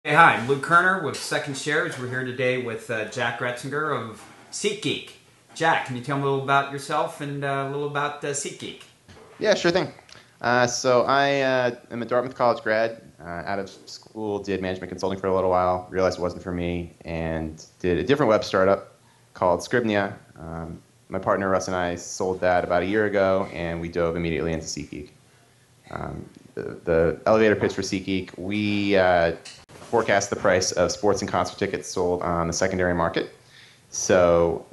Hey, hi, I'm Luke Kerner with Second Shares. We're here today with Jack Groetzinger of Geek. Jack, can you tell me a little about yourself and a little about Geek? Yeah, sure thing. So I am a Dartmouth College grad. Out of school, did management consulting for a little while, realized it wasn't for me, and did a different web startup called Scribnia. My partner Russ and I sold that about a year ago, and we dove immediately into SeatGeek. The elevator pitch for SeatGeek, we forecast the price of sports and concert tickets sold on the secondary market. So,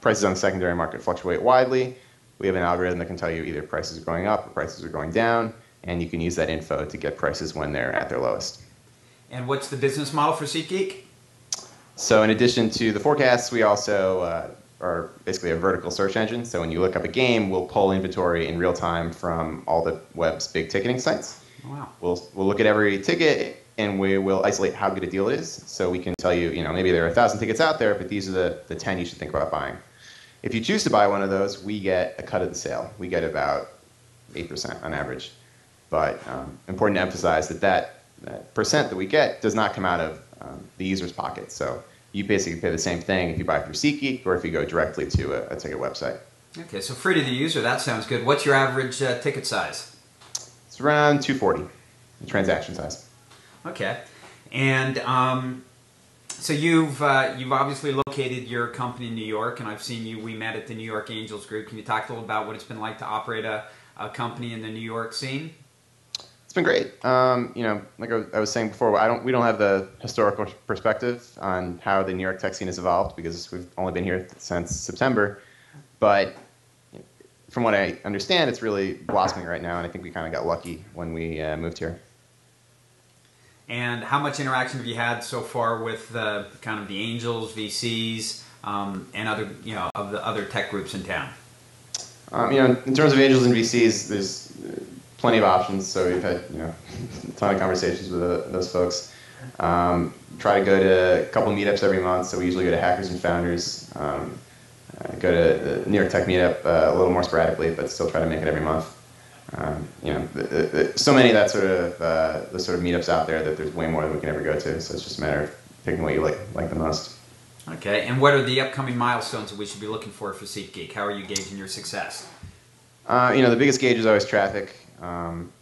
prices on the secondary market fluctuate widely. We have an algorithm that can tell you either prices are going up or prices are going down, and you can use that info to get prices when they're at their lowest. And what's the business model for SeatGeek? So in addition to the forecasts, we also are basically a vertical search engine. So when you look up a game, we'll pull inventory in real time from all the web's big ticketing sites. Wow. We'll look at every ticket, and we will isolate how good a deal it is. So we can tell you, maybe there are 1,000 tickets out there, but these are the 10 you should think about buying. If you choose to buy one of those, we get a cut of the sale. We get about 8% on average. But important to emphasize that percent that we get does not come out of the user's pocket. So you basically pay the same thing if you buy through SeatGeek or if you go directly to a ticket website. Okay, so free to the user, that sounds good. What's your average ticket size? It's around 240, the transaction size. Okay, and so you've obviously located your company in New York, and I've seen you. We met at the New York Angels group. Can you talk a little about what it's been like to operate a company in the New York scene? It's been great. Like I was saying before, we don't have the historical perspective on how the New York tech scene has evolved because we've only been here since September. But from what I understand, it's really blossoming right now, and I think we kind of got lucky when we moved here. And how much interaction have you had so far with kind of the angels, VCs, and other of the other tech groups in town? In terms of angels and VCs, there's plenty of options. So we've had a ton of conversations with those folks. Try to go to a couple meetups every month. So we usually go to Hackers and Founders. Go to the New York Tech Meetup a little more sporadically, but still try to make it every month. So many of that the sort of meetups out there that there's way more than we can ever go to. So it's just a matter of picking what you like the most. Okay, and what are the upcoming milestones that we should be looking for SeatGeek? How are you gauging your success? The biggest gauge is always traffic.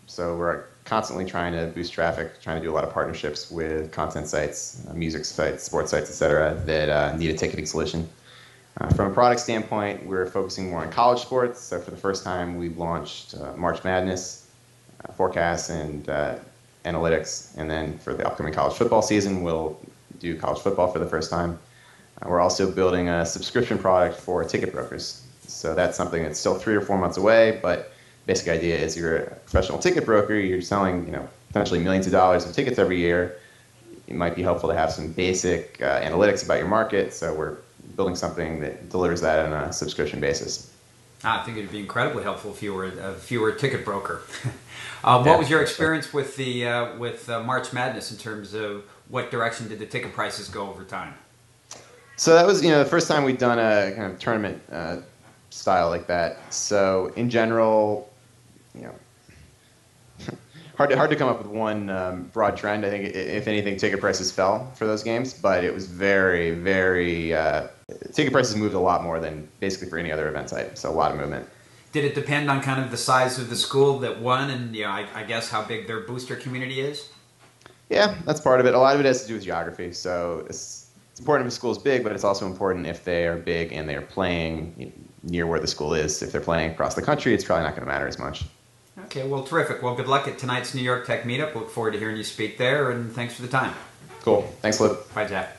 So we're constantly trying to boost traffic, trying to do a lot of partnerships with content sites, music sites, sports sites, etc. that need a ticketing solution. From a product standpoint, we're focusing more on college sports. So for the first time, we've launched March Madness, forecasts, and analytics. And then for the upcoming college football season, we'll do college football for the first time. We're also building a subscription product for ticket brokers. So that's something that's still 3 or 4 months away, but basic idea is you're a professional ticket broker, you're selling potentially millions of dollars of tickets every year. It might be helpful to have some basic analytics about your market. So we're building something that delivers that on a subscription basis. I think it would be incredibly helpful if you were a ticket broker. What was your experience with the March Madness in terms of what direction did the ticket prices go over time? So that was the first time we'd done a kind of tournament style like that. So in general, hard to come up with one broad trend. I think if anything, ticket prices fell for those games, but it was very, very ticket prices moved a lot more than basically for any other event site. So a lot of movement. Did it depend on kind of the size of the school that won, and I guess how big their booster community is? Yeah, that's part of it. A lot of it has to do with geography. So it's important if a school is big, but it's also important if they are big and they are playing near where the school is. If they're playing across the country, it's probably not going to matter as much. Okay, well, terrific. Well, good luck at tonight's New York Tech Meetup. Look forward to hearing you speak there, and thanks for the time. Cool. Thanks, Luke. Bye, Jack.